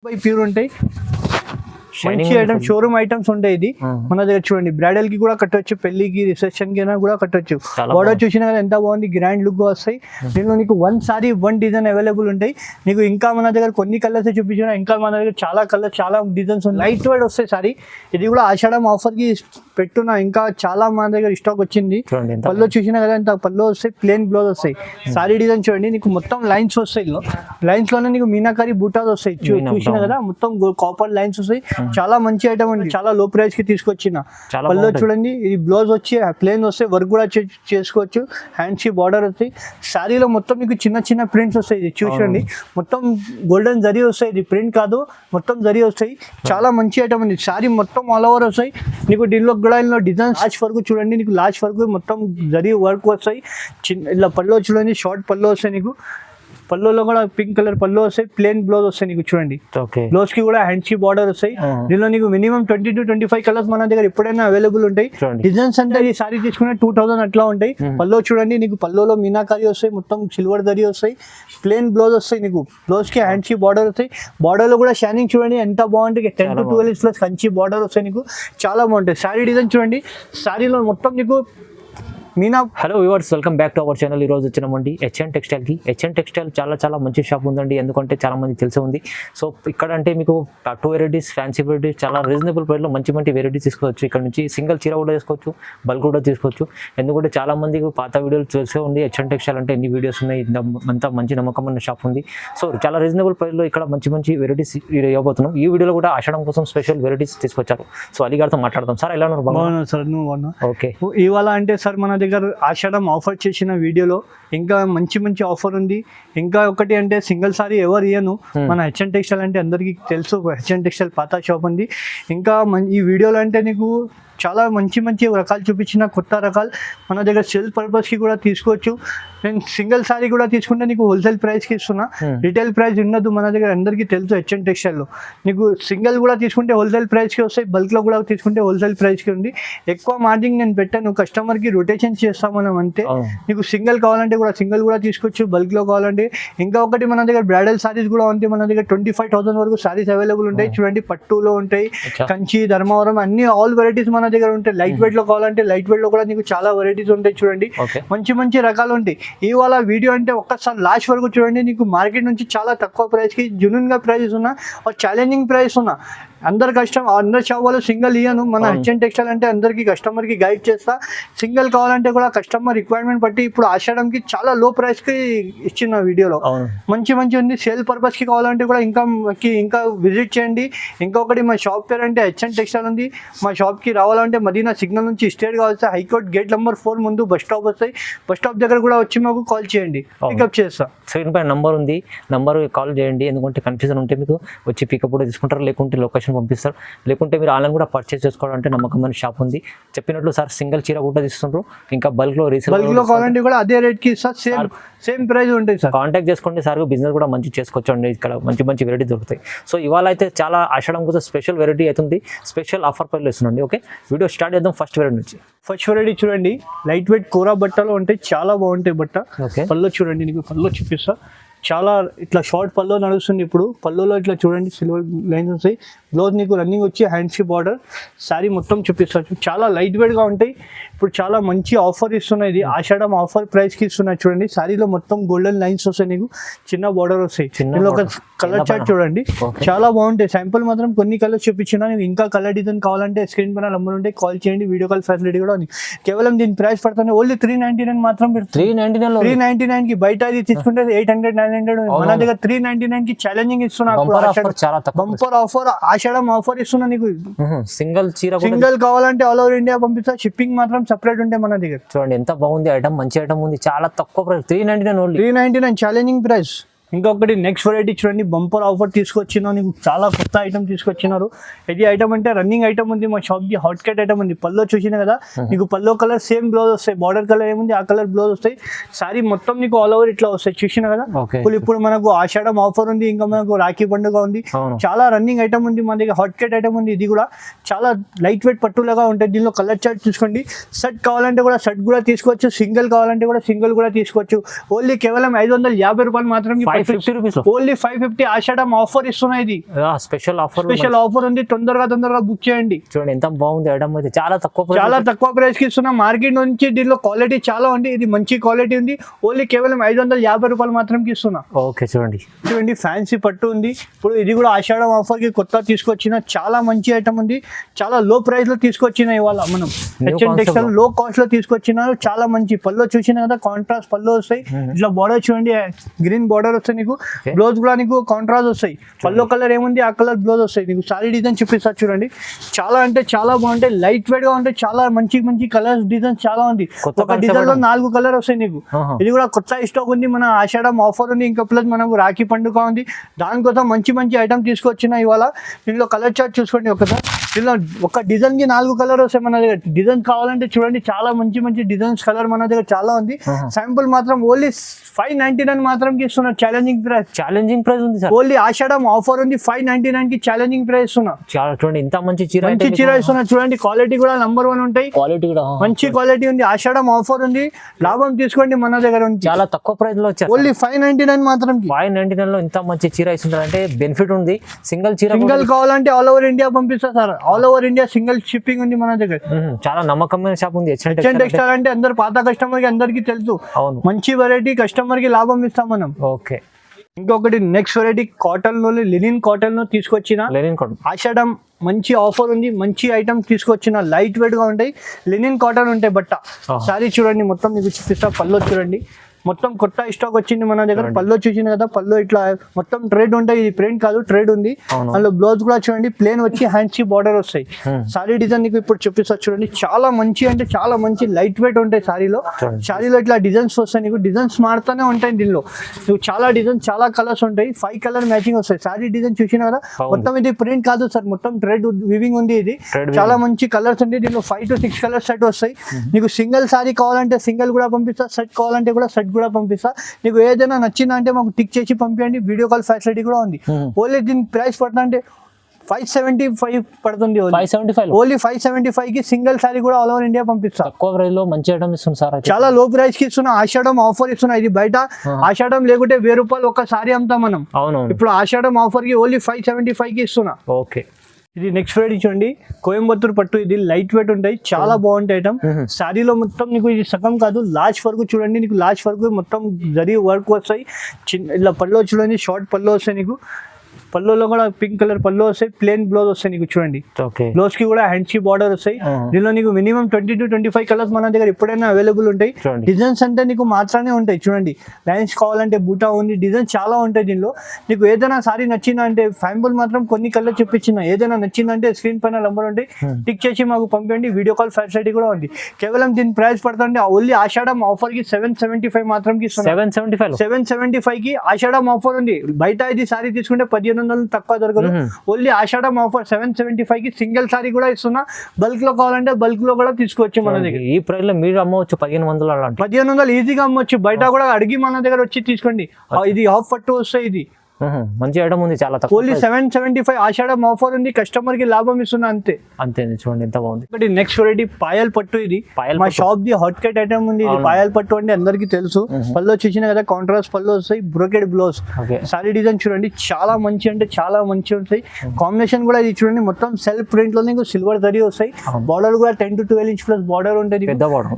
By pure ఉంటాయి. మంచి item showroom items ఉంటాయి. ఇది మన దగ్గర చూడండి, బ్రైడల్ కి కూడా కట్టొచ్చు, పెళ్లికి రిసెప్షన్ కి కూడా కట్టొచ్చు. బార్డర్ చూసినా కదా ఎంత బాగుంది, గ్రాండ్ లుక్ వస్తాయి. దీనిలో నీకు one sorry one design available ఉంటాయి. నీకు ఇంకా మన దగ్గర కొన్ని కలర్స్ చూపించిన, ఇంకా మన దగ్గర చాలా కలర్స్ చాలా డిజైన్స్ ఉన్నాయి. లైట్ వెయిట్ వస్తాయి సారీ. ఇది కూడా ఆషాఢం ఆఫర్ కి పెట్టున్నా, ఇంకా చాలా మన దగ్గర స్టాక్ వచ్చింది. పళ్ళు చూసినా కదా ఎంత పళ్ళు వస్తాయి, ప్లేన్ బ్లౌజ్ వస్తాయి. సారీ డిజైన్ చూడండి, నీకు మొత్తం లైన్స్ వస్తాయి. లైన్స్ లోనే నీకు మీనాకారి బూటాస్ వస్తాయి. చూసినా కదా మొత్తం కాపర్ లైన్స్ వస్తాయి. చాలా మంచి ఐటమ్ అండి, చాలా లో ప్రైస్ కి తీసుకొచ్చిన. పళ్ళు చూడండి, ఇది బ్లౌజ్ వచ్చి ప్లేన్ వస్తాయి, వర్క్ కూడా చేసుకోవచ్చు. హ్యాండ్స్ కి బార్డర్ వస్తాయి. శారీలో మొత్తం మీకు చిన్న చిన్న ప్రింట్స్ వస్తాయి. ఇది చూడండి, మొత్తం గోల్డెన్ జరీ వస్తాయి. ఇది ప్రింట్ కాదు, మొత్తం జరీ వస్తాయి. చాలా మంచి ఐటమ్ అండి. శారీ మొత్తం ఆల్ ఓవర్ వస్తాయి. నీకు దీనిలో కూడా డిజైన్ లాస్ట్ వరకు చూడండి, నీకు లాస్ట్ వరకు మొత్తం జరీ వర్క్ వస్తాయి. ఇలా పళ్ళు చూడండి, షార్ట్ పళ్ళు వస్తాయి. నీకు పళ్ళులో కూడా పింక్ కలర్ పళ్ళు వస్తాయి, ప్లేన్ బ్లౌజ్ వస్తాయి. నీకు చూడండి, బ్లౌజ్ కి కూడా హ్యాండ్స్ కి బార్డర్ వస్తాయి. దీనిలో నీకు మినిమం 20 to 25 కలర్స్ మన దగ్గర ఎప్పుడైనా అవైలబుల్ ఉంటాయి. డిజైన్స్ అంటే ఈ సారీ తీసుకునే 2000 అట్లా ఉంటాయి. పళ్ళు చూడండి, నీకు పళ్ళులో మీనాకారి వస్తాయి, మొత్తం సిల్వర్ దరి వస్తాయి, ప్లేన్ బ్లౌజ్ వస్తాయి. నీకు బ్లౌజ్ కి హ్యాండ్స్ కి బార్డర్ వస్తాయి. బార్డర్ లో కూడా షైనింగ్ చూడండి ఎంత బాగుంటుంది. 10 to 12 inches plus Kanchi border వస్తాయి. నీకు చాలా బాగుంటాయి. సారీ డిజైన్ చూడండి, సారీలో మొత్తం నీకు Meena. Hello viewers, welcome back to our channel. ఈరోజు వచ్చినామండి హెచ్ఎన్ టెక్స్టైల్కి. హెచ్ఎన్ టెక్స్టైల్ చాలా మంచి షాప్ ఉందండి, ఎందుకంటే చాలా మంది తెలిసి ఉంది. సో ఇక్కడ అంటే మీకు పట్టు వెరైటీస్, ఫ్యాన్సీ వెరైటీస్ చాలా రీజనబుల్ ప్రైస్లో మంచి వెరైటీస్ తీసుకోవచ్చు. ఇక్కడ నుంచి సింగిల్ చీర కూడా తీసుకోవచ్చు, బల్క్ కూడా తీసుకోవచ్చు. ఎందుకంటే చాలా మందికి పాత వీడియోలు తెలిసే ఉంది, హెచ్ఎన్ టెక్స్టైల్ అంటే ఎన్ని వీడియోస్ ఉన్నాయి, అంతా మంచి నమ్మకమైన షాప్ ఉంది. సో చాలా రీజనబుల్ ప్రైస్లో ఇక్కడ మంచి వెరైటీస్ ఇవ్వబోతున్నాం. ఈ వీడియోలో కూడా ఆషాఢం కోసం స్పెషల్ వెరైటీస్ తీసుకొచ్చారు. సో అలీ గారితో మాట్లాడదాం. సార్ ఎలా ఉన్నారు? సార్ నువ్వు ఓకే. ఇవాళ అంటే సార్ మన దగ్గర ఆషాఢం ఆఫర్ చేసిన వీడియోలో ఇంకా మంచి ఆఫర్ ఉంది. ఇంకా ఒకటి అంటే సింగిల్ సారీ ఎవరు ఇయ్యను. మన హెచ్ఎన్ టెక్స్టైల్ అంటే అందరికీ తెలుసు, హెచ్ఎన్ టెక్స్టైల్ పాత షాప్ ఉంది. ఇంకా ఈ వీడియోలో అంటే నీకు చాలా మంచి రకాలు చూపించిన, కొత్త రకాలు మన దగ్గర సేల్ పర్పస్కి కూడా తీసుకోవచ్చు. నేను సింగిల్ సారీ కూడా తీసుకుంటే నీకు హోల్సేల్ ప్రైస్కి ఇస్తున్నా, రిటైల్ ప్రైస్ ఉండదు మన దగ్గర, అందరికీ తెలుసు. హెచ్ఎన్ టెక్స్టైల్లో నీకు సింగిల్ కూడా తీసుకుంటే హోల్సేల్ ప్రైస్కి వస్తాయి, బల్క్లో కూడా తీసుకుంటే హోల్సేల్ ప్రైస్కి ఉంది. ఎక్కువ మార్జిన్ నేను పెట్టాను, కస్టమర్కి రొటేషన్ చేస్తాం మనం అంతే. నీకు సింగిల్ కావాలంటే కూడా సింగిల్ కూడా తీసుకోవచ్చు, బల్క్లో కావాలంటే. ఇంకా ఒకటి మన దగ్గర బ్రైడల్ సారీస్ కూడా ఉంటాయి. మన దగ్గర 25,000 వరకు సారీస్ అవైలబుల్ ఉంటాయి. చూడండి, పట్టులో ఉంటాయి, కంచి, ధర్మవరం అన్ని ఆల్ వెరైటీస్ మన దగ్గర ఉంటాయి. లైట్ వెయిట్ లో కావాలంటే లైట్ వెయిట్ లో కూడా నీకు చాలా వెరైటీస్ ఉంటాయి. చూడండి, మంచి రకాలు ఉంటాయి. ఇవాళ వీడియో అంటే ఒక్కసారి లాస్ట్ వరకు చూడండి. నీకు మార్కెట్ నుంచి చాలా తక్కువ ప్రైస్ కి జెన్యూన్ గా ప్రైస్ ఉన్నా, ఛాలెంజింగ్ ప్రైస్ ఉన్నా. అందరు షాప్ వాళ్ళు సింగిల్ ఇయ్యను. మన హెచ్ఎన్ టెక్స్టైల్ అంటే అందరికి కస్టమర్ కి గైడ్ చేస్తా. సింగిల్ కావాలంటే కూడా కస్టమర్ రిక్వైర్మెంట్ బట్టి ఇప్పుడు ఆషాఢంకి చాలా లో ప్రైస్ కి ఇచ్చిన వీడియోలో మంచి ఉంది. సేల్ పర్పస్ కి కావాలంటే కూడా ఇంకా విజిట్ చేయండి. ఇంకొకటి మా షాప్ పేరు అంటే హెచ్ఎన్ టెక్స్టైల్ ఉంది. మా షాప్ కి రావాలంటే మదీనా సిగ్నల్ నుంచి స్ట్రేట్ గా వస్తే హైకోర్ట్ గేట్ నెంబర్ 4 ముందు బస్ స్టాప్ వస్తాయి. బస్ స్టాప్ దగ్గర కూడా వచ్చి మాకు కాల్ చేయండి, పికప్ చేస్తా. స్క్రీన్ పై నంబర్ ఉంది, నంబర్ కాల్ చేయండి. ఎందుకంటే కన్ఫ్యూజన్ ఉంటే మీకు వచ్చి పికప్ కూడా తీసుకుంటారు, లేకుంటే లొకేషన్ పంపిస్తారు. లేకుంటే మీరు ఆన్లైన్ కూడా పర్చేస్ చేసుకోవాలంటే నమ్మకమైన షాప్ ఉంది. చెప్పినట్లు సార్ సింగిల్ చీర కూడా తీసుకుంటారు. ఇంకా బల్క్ లో కావాలంటే కూడా అదే రేట్ కి సేమ్ ప్రైస్ ఉంటుంది సార్. కాంటాక్ట్ చేసుకోండి సార్. బిజినెస్ కూడా మంచి చేసుకోవచ్చు అండి. ఇక్కడ మంచి వెరైటీ దొరుకుతాయి. సో ఇవాళ అయితే చాలా ఆషాఢం కోసం స్పెషల్ వెరైటీ అవుతుంది, స్పెషల్ ఆఫర్ ప్రైస్ ఇస్తుందండి. ఓకే, వీడియో స్టార్ట్ చేద్దాం. ఫస్ట్ వెరైటీ నుంచి. ఫస్ట్ వెరైటీ చూడండి, లైట్ వెయిట్ కోరా బట్టలు ఉంటాయి, చాలా బాగుంటాయి బట్ట. పళ్ళు చూడండి, నీకు పళ్ళు చూపిస్తా. చాలా ఇట్లా షార్ట్ పళ్ళు నడుస్తుంది. ఇప్పుడు పళ్ళులో ఇట్లా చూడండి సిల్వర్ లైన్స్ వస్తాయి. బ్లౌజ్ నీకు రన్నింగ్ వచ్చి హ్యాండ్స్కి బార్డర్. శారీ మొత్తం చూపిస్తాను, చాలా లైట్ వెయిట్గా ఉంటాయి. ఇప్పుడు చాలా మంచి ఆఫర్ ఇస్తున్నాయి. ఇది ఆషాఢం ఆఫర్ ప్రైస్కి ఇస్తున్నాయి. చూడండి, శారీలో మొత్తం గోల్డెన్ లైన్స్ వస్తాయి, నీకు చిన్న బార్డర్ వస్తాయి. ఇందులో ఒక కలర్ చార్ట్ చూడండి, చాలా బాగుంటాయి. శాంపుల్ మాత్రం కొన్ని కలర్స్ చూపించినా. నీకు ఇంకా కలర్ డిజైన్ కావాలంటే స్క్రీన్ పైన నంబర్ ఉంటే కాల్ చేయండి, వీడియో కాల్ ఫెసిలిటీ కూడా ఉంది. కేవలం దీని ప్రైస్ పడుతుంది ఓన్లీ 399 మాత్రం. 399 కి బయట అది తీసుకుంటే 800 900. మన దగ్గర 399 కి ఛాలెంజింగ్ ఇస్తున్నా. బంపర్ ఆఫర్, ఆషాఢం ఆఫర్ ఇస్తున్నా. నీకు సింగిల్ కావాలంటే ఆల్ ఓవర్ ఇండియా పంపిస్తా. షిప్పింగ్ మాత్రం సెపరేట్ ఉంటాయి మన దగ్గర. చూడండి ఎంత బాగుంది ఐటమ్, మంచి ఐటమ్ ఉంది, చాలా తక్కువ ప్రైస్. 399 challenging price. ఇంకొకటి నెక్స్ట్ వెరైటీ చూడండి, బంపర్ ఆఫర్ తీసుకొచ్చినా. నీకు చాలా కొత్త ఐటమ్ తీసుకొచ్చినారు. ఇది ఐటమ్ అంటే రన్నింగ్ ఐటమ్ ఉంది మా షాప్ కి. హాట్ కేట్ ఐటమ్ ఉంది. పల్లో చూసినా కదా, నీకు పల్లో కలర్ సేమ్ బ్లౌజ్ వస్తాయి. బార్డర్ కలర్ ఏముంది ఆ కలర్ బ్లౌజ్ వస్తాయి. సారీ మొత్తం నీకు ఆల్ ఓవర్ ఇట్లా వస్తాయి. చూసినా కదా. ఇప్పుడు మనకు ఆషాఢం ఆఫర్ ఉంది, ఇంకా మనకు రాఖీ పండుగ ఉంది. చాలా రన్నింగ్ ఐటమ్ ఉంది మన దగ్గర. హాట్ కేట్ ఐటమ్ ఉంది. ఇది కూడా చాలా లైట్ వెయిట్ పట్టులాగా ఉంటుంది. దీనిలో కలర్ చార్ట్ చూసుకోండి. షర్ట్ కావాలంటే కూడా షర్ట్ కూడా తీసుకోవచ్చు, సింగిల్ కావాలంటే కూడా సింగిల్ కూడా తీసుకోవచ్చు. ఓన్లీ కేవలం 550 రూపాయలు మాత్రం 550 రూపీస్ ఓన్లీ 550 ఆషాఢం ఆఫర్ ఇస్తున్నాయి. ఇది స్పెషల్ ఆఫర్ ఉంది, తొందరగా బుక్ చేయండి. చూడండి ఎంత బాగుంది ఐటమ్ అయితే, చాలా తక్కువ ప్రైస్ కి ఇస్తున్నా. మార్కెట్ నుంచి దీనిలో క్వాలిటీ చాలా ఉంది, ఇది మంచి క్వాలిటీ ఉంది. ఓన్లీ కేవలం 550 రూపాయలు మాత్రం ఇస్తున్నా. ఓకే చూడండి ఫ్యాన్సీ పట్టు ఉంది. ఇప్పుడు ఇది కూడా ఆషాఢం ఆఫర్ కి కొత్త తీసుకొచ్చిన చాలా మంచి ఐటమ్ ఉంది. చాలా లో ప్రైస్ లో తీసుకొచ్చిన ఇవాళ మనం టెక్స్టైల్ లో కాస్ట్ లో తీసుకొచ్చినారు. చాలా మంచి పళ్ళు చూసిన కదా, కాంట్రాస్ట్ పళ్ళు వస్తాయి. ఇట్లా బార్డర్ చూడండి, గ్రీన్ బార్డర్ వస్తాయి నీకు. బ్లౌజ్ కూడా నీకు కాంట్రాస్ట్ వస్తాయి. పళ్ళు కలర్ ఏముంది ఆ కలర్ బ్లౌజ్ వస్తాయి నీకు. సారీ డిజైన్ చూపిస్తా చూడండి, చాలా అంటే చాలా బాగుంటాయి. లైట్ వెయిట్ గా ఉంటాయి, చాలా మంచి కలర్స్ డిజైన్ చాలా ఉంది. ఒక డిజైన్ లో 4 కలర్ వస్తాయి నీకు. ఇది కూడా కొత్త స్టాక్ ఉంది, మన ఆషాఢం ఆఫర్ ఉంది. ఇంకా ప్లస్ మనకు రాఖీ పండుగ ఉంది, దానికోసం మంచి ఐటమ్ తీసుకొచ్చిన ఇవాళ. దీనిలో కలర్ చార్ట్ చూసుకోండి ఒకసారి. దీనిలో ఒక డిజైన్ కి 4 కలర్ వస్తాయి మన దగ్గర. డిజైన్ కావాలంటే చూడండి, చాలా మంచి డిజైన్స్ కలర్ మన దగ్గర చాలా ఉంది. శాంపుల్ మాత్రం ఓన్లీ 599 మాత్రం ఇస్తున్నారు. ఛాలెంజింగ్ ప్రైస్ ఉంది సార్. ఓన్లీ ఆషాఢం ఆఫర్ ఉంది, 599 కి ఛాలెంజింగ్ ప్రైస్ ఇస్తున్నా. చూడండి ఇంత మంచి చీర ఇస్తున్నా. చూడండి క్వాలిటీ కూడా నంబర్ 1 ఉంటాయి. క్వాలిటీ కూడా మంచి క్వాలిటీ ఉంది. ఆషాఢం ఆఫర్ ఉంది, లాభం తీసుకోండి మన దగ్గర ఉంది. చాలా తక్కువ ప్రైస్ లో వచ్చారు. ఓన్లీ 599 మాత్రం. 599 లో ఇంత మంచి చీర ఇస్తున్నారు అంటే బెనిఫిట్ ఉంది. సింగిల్ కావాలంటే ఆల్ ఓవర్ ఇండియా పంపిస్తా sir. All over India single shipping ఉంది మన దగ్గర. చాలా నమ్మకమైన షాప్ ఉంది టెక్స్టైల్ అంటే. అందరు పాత కస్టమర్ కి అందరికి తెలుసు. మంచి వెరైటీ కస్టమర్ కి లాభం ఇస్తాం మనం. ఓకే, ఇంకొకటి నెక్స్ట్ వెరైటీ కాటన్ లో, లినిన్ కాటన్ లో తీసుకొచ్చిన ఆషాఢం మంచి ఆఫర్ ఉంది. మంచి ఐటమ్స్ తీసుకొచ్చిన, లైట్ వెయిట్ గా ఉంటాయి. లినిన్ కాటన్ ఉంటాయి బట్ట. సారీ చూడండి, మొత్తం మీకు చూపిస్తా. పళ్ళు చూడండి, మొత్తం కొత్త స్టాక్ వచ్చింది మన దగ్గర. పళ్ళు చూసిన కదా, పళ్ళు ఇట్లా మొత్తం ట్రేడ్ ఉంటాయి. ఇది ప్రింట్ కాదు, ట్రేడ్ ఉంది. అందులో బ్లౌజ్ కూడా చూడండి, ప్లేన్ వచ్చి హ్యాండ్స్ బార్డర్ వస్తాయి. సారీ డిజైన్ నీకు ఇప్పుడు చూపిస్తా చూడండి. చాలా మంచి అంటే చాలా మంచి లైట్ వెయిట్ ఉంటాయి సారీలో. ఇట్లా డిజైన్స్ వస్తాయి నీకు. డిజైన్స్ మారుతూనే ఉంటాయి దీనిలో. నువ్వు చాలా డిజైన్, చాలా కలర్స్ ఉంటాయి. 5 కలర్ మ్యాచింగ్ వస్తాయి. సారీ డిజైన్ చూసిన కదా, మొత్తం ఇది ప్రింట్ కాదు సార్, మొత్తం ట్రేడ్ వివింగ్ ఉంది. ఇది చాలా మంచి కలర్స్ ఉంది. దీనిలో 5 to 6 కలర్స్ సెట్ వస్తాయి నీకు. సింగిల్ సారీ కావాలంటే సింగిల్ కూడా పంపిస్తా, సెట్ కావాలంటే కూడా సెట్ కూడా పంపిస్తా. నీకు ఏదైనా నచ్చిందా అంటే మాకు టిక్ చేసి పంపించండి. వీడియో కాల్ ఫెసిలిటీ కూడా ఉంది. ఓన్లీ దీని ప్రైస్ పడుతుంది అంటే 575 పడుతుంది. ఓన్లీ 575 కి సింగిల్ సారీ కూడా ఆల్ ఓవర్ ఇండియా పంపిస్తా. తక్కువ ప్రైస్ లో మంచి ఐటమ్ ఇస్తుంది సార్. చాలా లో ప్రైస్ కి ఇస్తున్నా. ఆషాఢం ఆఫర్ ఇస్తున్నా. ఇది బయట ఆషాఢం లేకుంటే 1000 రూపాయలు ఒక సారీ అమ్ముతాం మనం. ఇప్పుడు ఆషాఢం ఆఫర్ కి ఓన్లీ 575 కి ఇస్తున్నా. ఓకే, ఇది నెక్స్ట్ వెరైటీ చూడండి, కోయంబత్తూర్ పట్టు. ఇది లైట్ వెయిట్ ఉంటాయి, చాలా బాగుంటాయి ఐటమ్. శారీలో మొత్తం నీకు ఇది సగం కాదు, లాస్ట్ వరకు చూడండి. నీకు లాస్ట్ వరకు మొత్తం జరీ వర్క్ వస్తాయి. ఇలా పళ్ళు చూడండి, షార్ట్ పళ్ళు వస్తాయి నీకు. పళ్ళులో కూడా పింక్ కలర్ పళ్ళు వస్తాయి. ప్లేన్ బ్లౌజ్ వస్తాయి నీకు చూడండి. బ్లౌజ్ కి కూడా హ్యాండ్స్ కి బార్డర్ వస్తాయి. దీనిలో నీకు మినిమం 20 to 25 కలర్స్ మన దగ్గర ఎప్పుడైనా అవైలబుల్ ఉంటాయి. డిజైన్స్ అంటే నీకు మాత్రమే ఉంటాయి చూడండి. లైన్స్ కావాలంటే బూటా ఉంది, డిజైన్ చాలా ఉంటాయి దీనిలో. నీకు ఏదైనా సారీ నచ్చిందా అంటే శాంపుల్ మాత్రం కొన్ని కలర్ చూపించిన. ఏదైనా నచ్చిందంటే స్క్రీన్ పైన నంబర్ ఉంటే టిక్ చేసి మాకు పంపండి. వీడియో కాల్ ఫెసిలిటీ కూడా ఉంది. కేవలం దీని ప్రైస్ పడుతుంది ఓన్లీ ఆషాఢం ఆఫర్ కి 775 మాత్రం కి. 775 కి ఆషాఢం ఆఫర్ ఉంది. బయట ఇది సారీ తీసుకుంటే 1500 తక్కువ దొరకదు. ఓన్లీ ఆషాఢం ఆఫర్ 775 కి సింగిల్ సారీ కూడా ఇస్తున్నా. బల్క్ లో కావాలంటే బల్క్ లో కూడా తీసుకోవచ్చు మన దగ్గర. ఈ ప్రైస్ లో మీరు అమ్మవచ్చు 1500 ఈజీగా అమ్మవచ్చు. బయట కూడా అడిగి మన దగ్గర వచ్చి తీసుకోండి. ఇది హాఫ్ పట్టు వస్తాయి. ఇది మంచి ఐటమ్ ఉంది, చాలా తక్కువ. ఓన్లీ 775 ఆషాఢం ఆఫర్ ఉంది. కస్టమర్ కి లాభం ఇస్తున్నా అంతే. చూడండి ఎంత బాగుంది. ఒకటి నెక్స్ట్ వెరైటీ పాయల్ పట్టు. ఇది మా shop the hot cut item ఉంది. ఇది పాయల్ పట్టు అంటే అందరికి తెలుసు. పళ్ళు చూసిన కదా, కాంట్రాస్ట్ పళ్ళు వస్తాయి, బ్రోకెడ్ బ్లౌజ్. సారీ డిజైన్ చూడండి, చాలా మంచి అంటే చాలా మంచి ఉంటాయి. కాంబినేషన్ కూడా ఇది చూడండి, మొత్తం సెల్ఫ్ ప్రింట్ లో నీకు సిల్వర్ జరీ వస్తాయి. బార్డర్ కూడా 10 to 12 ఇంచ్ ప్లస్ బార్డర్ ఉంటుంది.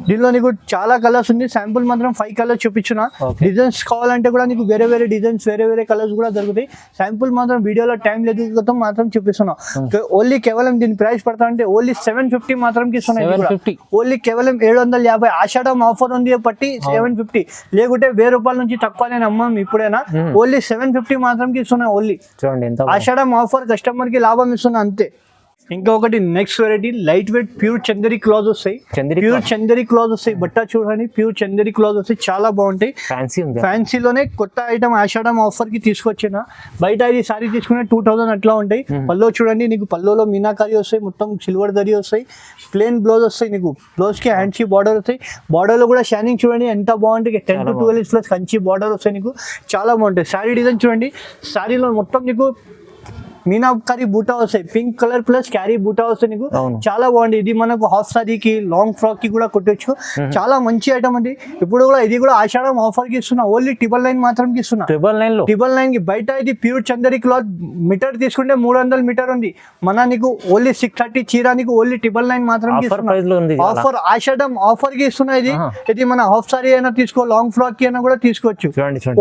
దీనిలో నీకు చాలా కలర్స్ ఉంది. శాంపుల్ మాత్రం 5 కలర్స్ చూపించిన. డిజైన్స్ కావాలంటే కూడా నీకు వేరే డిజైన్స్, వేరే కలర్స్ కూడా దొరుకుతాయి. శాంపుల్ మాత్రం వీడియోలో టైం లేదు మాత్రం చూపిస్తున్నాం. ఓన్లీ కేవలం దీని ప్రైస్ పడతా అంటే ఓన్లీ 750 మాత్రం ఇస్తున్నాయి. ఓన్లీ కేవలం 750 ఆషాఢం ఆఫర్ ఉంది పట్టి 750. లేకుంటే 1000 రూపాయల నుంచి తక్కువ నేను అమ్మాం ఇప్పుడైనా. ఓన్లీ 750 మాత్రం ఇస్తున్నా. ఓన్లీ ఆషాఢం ఆఫర్, కస్టమర్ కి లాభం ఇస్తున్నా అంతే. ఇంకొకటి next variety light weight pure Chanderi cloth వస్తాయి. ప్యూర్ చందేరి క్లాత్ వస్తాయి. బట్ట చూడండి, ప్యూర్ చందేరి క్లాత్ వస్తాయి, చాలా బాగుంటాయి. ఫ్యాన్సీలోనే కొత్త ఐటమ్ ఆషాఢం ఆఫర్ కి తీసుకొచ్చిన. బయట ఇది సారీ తీసుకునే 2000 అట్లా ఉంటాయి. పల్లో చూడండి, నీకు పల్లోలో మీనాకారి వస్తాయి, మొత్తం సిల్వర్ దరి వస్తాయి. ప్లేన్ బ్లౌజ్ వస్తాయి నీకు. బ్లౌజ్ కి హ్యాండ్స్ కి బార్డర్ వస్తాయి. బార్డర్ లో కూడా షైనింగ్ చూడండి ఎంత బాగుంటుంది. 10 to 12 ఇంచ్ కంచి బార్డర్ వస్తాయి నీకు, చాలా బాగుంటాయి. సారీ డిజైన్ చూడండి, సారీలో మొత్తం నీకు మీనాకారి బూటా వస్తాయి, పింక్ కలర్ ప్లస్ క్యారీ బూటా వస్తాయి నీకు. అవును. చాలా బాగుంది. ఇది మనకు హాఫ్ సారీకి లాంగ్ ఫ్రాక్ కి కూడా కొట్టొచ్చు. చాలా మంచి ఐటమ్ అది. ఇప్పుడు కూడా ఇది కూడా ఆషాఢం ఆఫర్ కి ఇస్తున్నా, ఓన్లీ 999 మాత్రం కి ఇస్తున్నా. 999 కి. బయట ఇది ప్యూర్ చందరి క్లాత్ మీటర్ తీసుకుంటే 300 మీటర్ ఉంది. మన నీకు ఓన్లీ 630 చీర నీకు ఓన్లీ 999 మాత్రం కి ఇస్తున్నా. ఆఫర్ ఆషాఢం ఆఫర్ కి ఇస్తున్నా. ఇది మన హాఫ్ సారీ అయినా తీసుకో, లాంగ్ ఫ్రాక్ కి అయినా కూడా తీసుకోవచ్చు.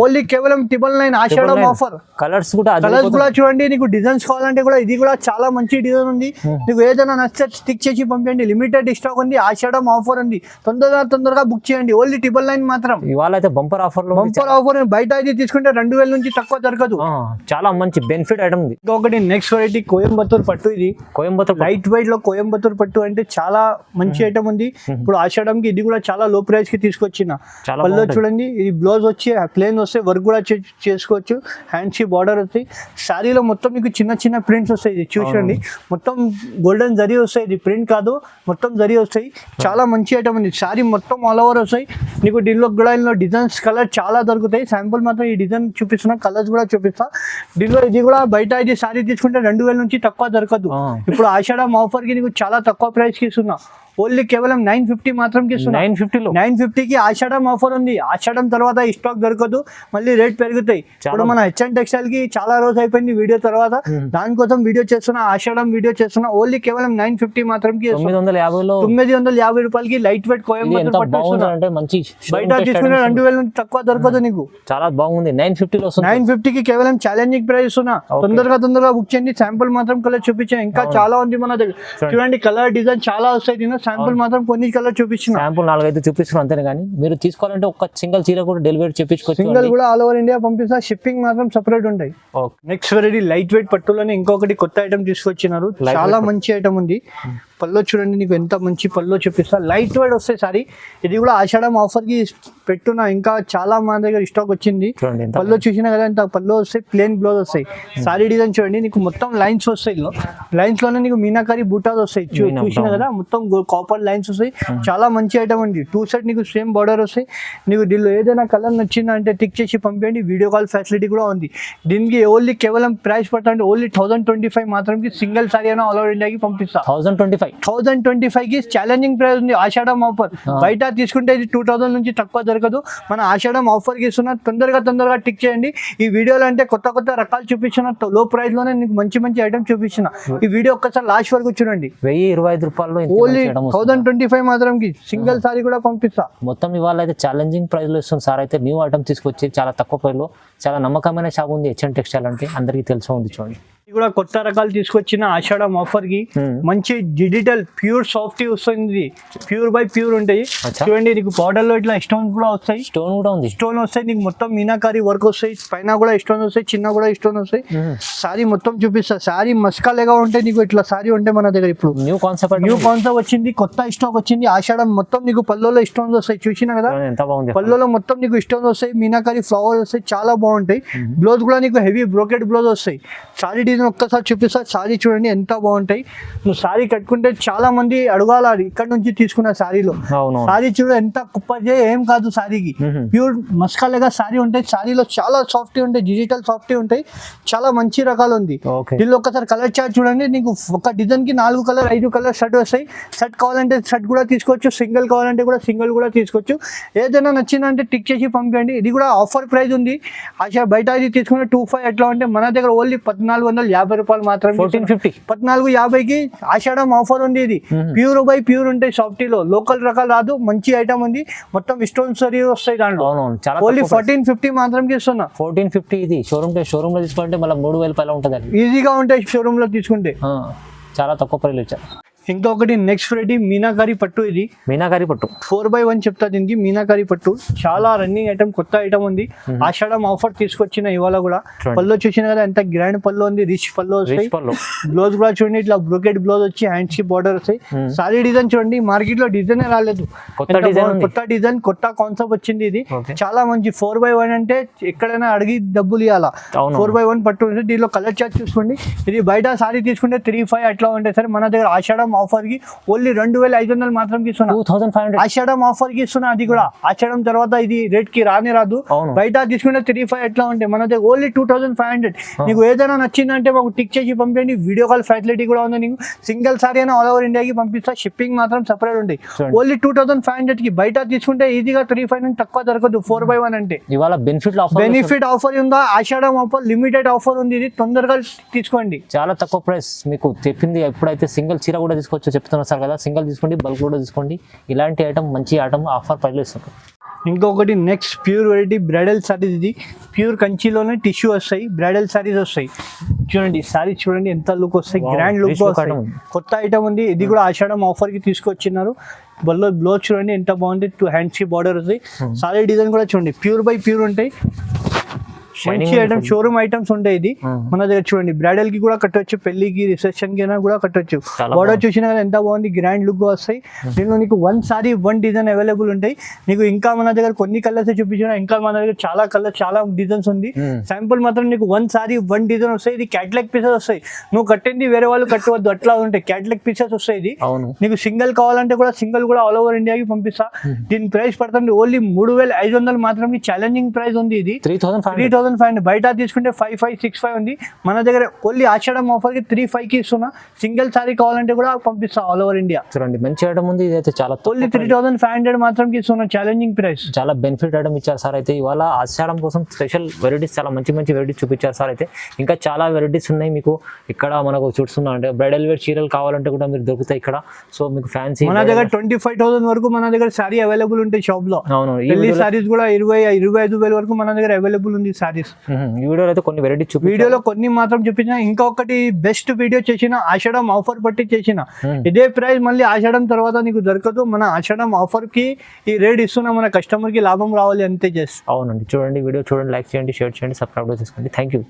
ఓన్లీ కేవలం 999 ఆషాఢం ఆఫర్. కలర్స్ కూడా చూడండి. నీకు డిజైన్స్ కావాలంటే కూడా ఇది కూడా చాలా మంచి డిజైన్ ఉంది. నీకు ఏదైనా నచ్చితే స్టిక్ చేసి పంపించండి. లిమిటెడ్ స్టాక్ ఉంది, ఆషాఢం ఆఫర్ ఉంది. తొందరగా బుక్ చేయండి. ఓన్లీ 999 మాత్రం. ఇవాళ అయితే బంపర్ ఆఫర్ బయట అయితే తీసుకుంటే 2000 నుంచి తక్కువ దొరకదు. చాలా మంచి బెనిఫిట్ ఐటమ్ ఉంది. ఇంకొకటి నెక్స్ట్ వెరైటీ కోయంబత్తూర్ పట్టు. ఇది కోయంబత్తూర్ లైట్ వెయిట్ లో కోయంబత్తూర్ పట్టు అంటే చాలా మంచి ఐటమ్ ఉంది. ఇప్పుడు ఆషాఢంకి ఇది కూడా చాలా లో ప్రైస్ కి తీసుకొచ్చిన. పళ్ళు చూడండి. ఇది బ్లౌజ్ వచ్చి ప్లేన్ వస్తే వర్క్ కూడా చేసుకోవచ్చు. హ్యాండ్స్ కి బార్డర్ వస్తాయి. శారీలో మొత్తం మీకు చిన్న చిన్న ప్రింట్స్ వస్తాయి. ఇది చూడండి, మొత్తం గోల్డెన్ జరీ వస్తాయి. ఇది ప్రింట్ కాదు, మొత్తం జరీ వస్తాయి. చాలా మంచి ఐటమ్ ఉంది. శారీ మొత్తం ఆల్ ఓవర్ వస్తాయి. నీకు దీనిలో కూడా డిజైన్స్ కలర్ చాలా దొరుకుతాయి. శాంపుల్ మాత్రం ఈ డిజైన్ చూపిస్తున్నా, కలర్స్ కూడా చూపిస్తా. దీనిలో ఇది కూడా బయట ఇది శారీ తీసుకుంటే 2000 నుంచి తక్కువ దొరకదు. ఇప్పుడు ఆషాఢం ఆఫర్ కి నీకు చాలా తక్కువ ప్రైస్ కి ఇస్తున్నా. ఓన్లీ కేవలం 950 మాత్రం కి ఇస్తున్నా. 950 కి ఆషాఢం ఆఫర్ ఉంది. ఆషాఢం తర్వాత ఈ స్టాక్ దొరకదు, మళ్ళీ రేట్ పెరుగుతాయి. ఇప్పుడు మన హెచ్ఎన్ టెక్స్టైల్ కి చాలా రోజు అయిపోయింది వీడియో తర్వాత, దానికోసం వీడియో చేస్తున్నా, ఆషాఢం వీడియో చేస్తున్నా. ఓన్లీ కేవలం 950 మాత్రం కి 950 రూపాయలకి లైట్ వెయిట్ కోయంబత్తూర్ పట్టు. బయట తీసుకునే 2000 నుంచి తక్కువ దొరకదు నీకు. చాలా బాగుంది. 950 కి కేవలం ఛాలెంజింగ్ ప్రైస్ ఇస్తున్నా. తొందరగా బుక్ చేయండి. శాంపుల్ మాత్రం కలర్ చూపించాను. ఇంకా చాలా ఉంది మన దగ్గర. చూడండి, కలర్ డిజైన్ చాలా వస్తాయి. శాంపుల్ మాత్రం కొన్ని కలర్ చూపించిన. శాంపుల్ 4-5 చూపిస్తున్నాం అంతే. కానీ మీరు తీసుకోవాలంటే ఒక సింగిల్ చీర కూడా డెలివరీ చేపించుకోవచ్చు. సింగిల్ కూడా ఆల్ ఓవర్ ఇండియా పంపిస్తా. షిప్పింగ్ మాత్రం సెపరేట్ ఉంటాయి. నెక్స్ట్ వెరైటీ లైట్ వెయిట్ పట్టులోనే ఇంకొకటి కొత్త ఐటమ్ తీసుకొచ్చినారు. చాలా మంచి ఐటమ్ ఉంది. పల్లో చూడండి, నీకు ఎంత మంచి పల్లో చూపిస్తా. లైట్ వెయిట్ వస్తాయి సారీ. ఇది కూడా ఆషాఢం ఆఫర్ కి పెట్టున్నా. ఇంకా చాలా మన దగ్గర స్టాక్ వచ్చింది. పల్లో చూసినా కదా, ఇంత పల్లో వస్తాయి. ప్లేన్ బ్లౌజ్ వస్తాయి. సారీ డిజైన్ చూడండి, నీకు మొత్తం లైన్స్ వస్తాయి. లైన్స్ లోనే నీకు మీనాకారి బూటాస్ వస్తాయి. చూసినా కదా, మొత్తం కాపర్ లైన్స్ వస్తాయి. చాలా మంచి ఐటమ్ ఉంది. 2 సెట్ నీకు సేమ్ బార్డర్ వస్తాయి. నీకు దీనిలో ఏదైనా కలర్ నచ్చిందా అంటే టిక్ చేసి పంపేయండి. వీడియో కాల్ ఫెసిలిటీ కూడా ఉంది. దీనికి ఓన్లీ కేవలం ప్రైస్ పట్టండి. ఓన్లీ 1025 మాత్రం సింగిల్ సారీ అయినా ఆల్ ఓవర్ ఇండియాకి పంపిస్తా. 1025 కి ఛాలెంజింగ్ ప్రైస్ ఉంది. ఆషాఢం ఆఫర్. బయట తీసుకుంటే ఇది 2000 నుంచి తక్కువ దొరకదు. మన ఆషాఢం ఆఫర్ కి ఇస్తున్నా. తొందరగా టిక్ చేయండి. ఈ వీడియోలో అంటే కొత్త రకాలు చూపించిన, లో ప్రైస్ లోనే నీకు మంచి ఐటమ్ చూపించిన. ఈ వీడియో ఒక్కసారి లాస్ట్ వరకు చూడండి. 1025 రూపాయలు ఓన్లీ 1025 మాత్రం కి సింగిల్ సారీ కూడా పంపిస్తా. మొత్తం ఇవాళ అయితే ఛాలెంజింగ్ ప్రైస్ లో ఇస్తుంది సార్. అయితే న్యూ ఐటమ్ తీసుకొచ్చి చాలా తక్కువ ప్రైస్ లో చాలా నమ్మకమైన షాప్ ఉంది హెచ్ఎన్ టెక్స్టైల్ అంటే. అందరికీ తెలిసి ఉంది. చూడండి, ఇది కూడా కొత్త రకాలు తీసుకొచ్చిన ఆషాఢం ఆఫర్ కి. మంచి డిజిటల్ ప్యూర్ సాఫ్ట్ వస్తుంది. ప్యూర్ బై ప్యూర్ ఉంటాయి. చూడండి, నీకు బార్డర్ లో ఇట్లా స్టోన్ కూడా వస్తాయి. స్టోన్ వస్తాయి. నీకు మొత్తం మీనాకారి వర్క్ వస్తాయి. పైన కూడా స్టోన్ వస్తాయి, చిన్న కూడా స్టోన్ వస్తాయి. సారీ మొత్తం చూపిస్తా. సారీ మస్కాలేగా ఉంటాయి. నీకు ఇట్లా సారీ ఉంటే మన దగ్గర ఇప్పుడు న్యూ కాన్సెప్ట్ వచ్చింది. కొత్త స్టాక్ వచ్చింది. ఆషాఢం మొత్తం నీకు పల్లోలో స్టోన్స్ వస్తాయి. చూసినా కదా, పల్లోలో మొత్తం నీకు స్టోన్స్ వస్తాయి. మీనాకారి ఫ్లవర్ వస్తాయి. చాలా బాగుంటాయి. బ్లౌజ్ కూడా నీకు హెవీ బ్రోకెట్ బ్లౌజ్ వస్తాయి. సారీ డిజైన్ ఒక్కసారి చూపిస్తా. సారీ చూడండి ఎంత బాగుంటాయి. నువ్వు సారీ కట్టుకుంటే చాలా మంది అడగాల, ఇక్కడ నుంచి తీసుకున్న సారీలో. సారీ చూడ ఎంత కుప్పజే ఏం కాదు. సారీకి ప్యూర్ మస్కాలేగా సారీ ఉంటాయి. సారీలో చాలా సాఫ్ట్ ఉంటాయి. డిజిటల్ సాఫ్ట్ ఉంటాయి. చాలా మంచి రకాలు ఉంది. దీనిలో ఒక్కసారి కలర్ చార్ట్ చూడండి. నీకు ఒక డిజైన్ కి 4 కలర్ 5 కలర్ షర్ట్ వస్తాయి. షర్ట్ కావాలంటే షర్ట్ కూడా తీసుకోవచ్చు. సింగిల్ కావాలంటే కూడా సింగిల్ కూడా తీసుకోవచ్చు. ఏదైనా నచ్చిందంటే టిక్ చేసి పంపించండి. ఇది కూడా ఆఫర్ ప్రైస్ ఉంది. బయట ఇది తీసుకుంటే 25 ఎట్లా అంటే మన దగ్గర ఓన్లీ 1450 రూపాయలు మాత్రం. 1450కి ఆషాఢం ఆఫర్ ఉంది. ఇది ప్యూర్ బై ప్యూర్ ఉంటాయి. సాఫ్టీలో లోకల్ రకాలు రాదు. మంచి ఐటమ్ ఉంది. మొత్తం స్టోన్ సరీ వస్తాయి దాంట్లో. ఓన్లీ 1450 మాత్రం ఇస్తున్నా. 1450 ఇది షోరూమ్ లో తీసుకుంటే మళ్ళీ 3000 పైన ఉంటుంది. ఈజీగా ఉంటాయి షోరూమ్ లో తీసుకుంటే. చాలా తక్కువ ప్రైస్ ఇచ్చారు. ఇంకొకటి నెక్స్ట్ వెరైటీ మీనాకారి పట్టు. ఇది మీనాకారి పట్టు 4x1 చెప్తా. దీనికి మీనాకారి పట్టు చాలా రన్నింగ్ ఐటమ్, కొత్త ఐటమ్ ఉంది. ఆషాఢం ఆఫర్ తీసుకొచ్చిన ఇవాళ కూడా. పల్లో చూసిన కదా ఎంత గ్రాండ్ పల్లో ఉంది. రిచ్ పల్లో వస్తాయి. బ్లౌజ్ కూడా చూడండి, ఇట్లా బ్రోకెట్ బ్లౌజ్ వచ్చి హ్యాండ్స్ కి బార్డర్ వస్తాయి. సారీ డిజైన్ చూడండి, మార్కెట్ లో డిజైన్ రాలేదు. కొత్త డిజైన్, కొత్త కాన్సెప్ట్ వచ్చింది. ఇది చాలా మంచి 4x1 అంటే ఎక్కడైనా అడిగి డబ్బులు ఇవ్వాలా. 4x1 పట్టు. దీనిలో కలర్ చార్ట్ చూసుకోండి. ఇది బయట సారీ తీసుకుంటే 3-5 అట్లా ఉంటాయి సార్. మన దగ్గర ఆషాఢం ఆఫర్ కి ఓన్లీ 2500 మాత్రం ఇస్తున్నా. 2500. ఆషాఢం ఆఫర్ కి ఇస్తున్నా. అది కూడా ఆషాఢం తర్వాత ఇది రేట్ కి రాదు. అవును. బయట తీసుకుంటే 3-5 ఎట్లా ఉంటాయి, మన దగ్గర ఓన్లీ 2500. నీకు ఏదైనా నచ్చిందంటే మాకు టిక్ చేసి పంపించండి. వీడియో కాల్ ఫెసిలిటీ కూడా ఉంది. నీకు సింగిల్ సారీ అయినా ఆల్ ఓవర్ ఇండియాకి పంపిస్తా. షిప్పింగ్ మాత్రం సెపరేట్ ఉంటాయి. ఓన్లీ 2500 కి. బయట తీసుకుంటే ఈజీగా 3-5 నుంచి తక్కువ దొరకదు 4/1 అంటే. ఇవాళ బెనిఫిట్ ఆఫర్ ఉందా? ఆషాఢం ఆఫర్ లిమిటెడ్ ఆఫర్ ఉంది. ఇది తొందరగా తీసుకోండి. చాలా తక్కువ ప్రైస్ మీకు చెప్పింది. ఎప్పుడైతే సింగిల్ చీర కూడా తీసుకోవచ్చు చెప్తున్నారు సార్ కదా, సింగిల్ తీసుకోండి, బల్క్ కూడా తీసుకోండి. ఇలాంటి ఐటమ్ మంచి ఐటమ్ ఆఫర్ ప్రైస్లో ఇస్తారు. ఇంకొకటి next pure variety bridal saris. ఇది ప్యూర్ కంచిలోనే టిష్యూ వస్తాయి, బ్రైడల్ సారీస్ వస్తాయి. చూడండి సారీ చూడండి ఎంత లుక్ వస్తాయి, గ్రాండ్ లుక్ వస్తాయి. కొత్త ఐటమ్ ఉంది. ఇది కూడా ఆషాఢం ఆఫర్ కి తీసుకొచ్చినారు. బ్లౌజ్ చూడండి ఎంత బాగుంది, 2 హ్యాండ్స్ కి బార్డర్ వస్తాయి. సారీ డిజైన్ కూడా చూడండి ప్యూర్ బై ప్యూర్ ఉంటాయి. మంచి ఐటమ్ షోరూమ్ ఐటమ్స్ ఉంటాయి. ఇది మన దగ్గర చూడండి బ్రైడల్ కి కూడా కట్టొచ్చు, పెళ్లికి రిసెప్షన్ కి కూడా కట్టొచ్చు. బార్డర్ చూసినా కదా ఎంత బాగుంది, గ్రాండ్ లుక్ వస్తాయి. దీనిలో నీకు 1 సారీ 1 డిజైన్ అవైలబుల్ ఉంటాయి. నీకు ఇంకా మన దగ్గర కొన్ని కలర్స్ చూపించిన, ఇంకా మన దగ్గర చాలా కలర్స్ చాలా డిజైన్స్ ఉంది. శాంపుల్ మాత్రం నీకు 1 సారీ 1 డిజైన్ వస్తాయి. ఇది క్యాటలాగ్ పీసెస్ వస్తాయి. నువ్వు కట్టింది వేరే వాళ్ళు కట్టవద్దు, అట్లా ఉంటాయి. క్యాటలాగ్ పీసెస్ వస్తాయి. ఇది నీకు సింగిల్ కావాలంటే కూడా సింగిల్ కూడా ఆల్ ఓవర్ ఇండియాకి పంపిస్తా. దీని ప్రైస్ పడుతుంది ఓన్లీ 3500 మాత్రం. ఛాలెంజింగ్ ప్రైస్ ఉంది. ఇది 3500. బయట తీసుకుంటే 5565 ఉంది. మన దగ్గర ఓన్లీ ఆషాఢం ఆఫర్ కి 35 కి ఇస్తున్నా. సింగిల్ సారీ కావాలంటే కూడా పంపిస్తా ఆల్ ఓవర్ ఇండియా. చూడండి మంచి ఐటమ్ ఉంది. ఇదైతే చాలా ఓన్లీ 3500 మాత్రం కి ఇస్తున్నా. Challenging price. చాలా బెనిఫిట్ ఐటమ్ ఇచ్చారు సార్. అయితే ఇవాళ ఆషాఢం కోసం స్పెషల్ వెరైటీస్, చాలా మంచి మంచి వెరైటీస్ చూపించారు సార్. అయితే ఇంకా చాలా వెరైటీస్ ఉన్నాయి మీకు ఇక్కడ. మనకు చూస్తున్నా అంటే బ్రైడల్ వేర్ చీరలు కావాలంటే కూడా మీరు దొరుకుతాయి ఇక్కడ. సో మీకు ఫ్యాన్సీ మన దగ్గర 25,000 వరకు మన దగ్గర సారీ అవైలబుల్ ఉంటాయి షాప్ లో. అవును. పెళ్లి సారీస్ కూడా 25,000 వరకు మన దగ్గర అవైలబుల్ ఉంది సారీస్. ఈ వీడియోలో అయితే కొన్ని వెరైటీస్ వీడియోలో కొన్ని మాత్రం చూపించిన. ఇంకొకటి బెస్ట్ వీడియో చేసిన ఆషాఢం ఆఫర్ బట్టి చేసిన. ఇదే ప్రైస్ మళ్ళీ ఆషాఢం తర్వాత నీకు దొరకదు. మన ఆషాఢం ఆఫర్ కి ఈ రేట్ ఇస్తున్నా. మన కస్టమర్ కి లాభం రావాలి అంతే చేస్తాం. అవునండి. చూడండి వీడియో చూడండి, లైక్ చేయండి, షేర్ చేయండి, సబ్స్క్రైబ్ చేసుకోండి. Thank you.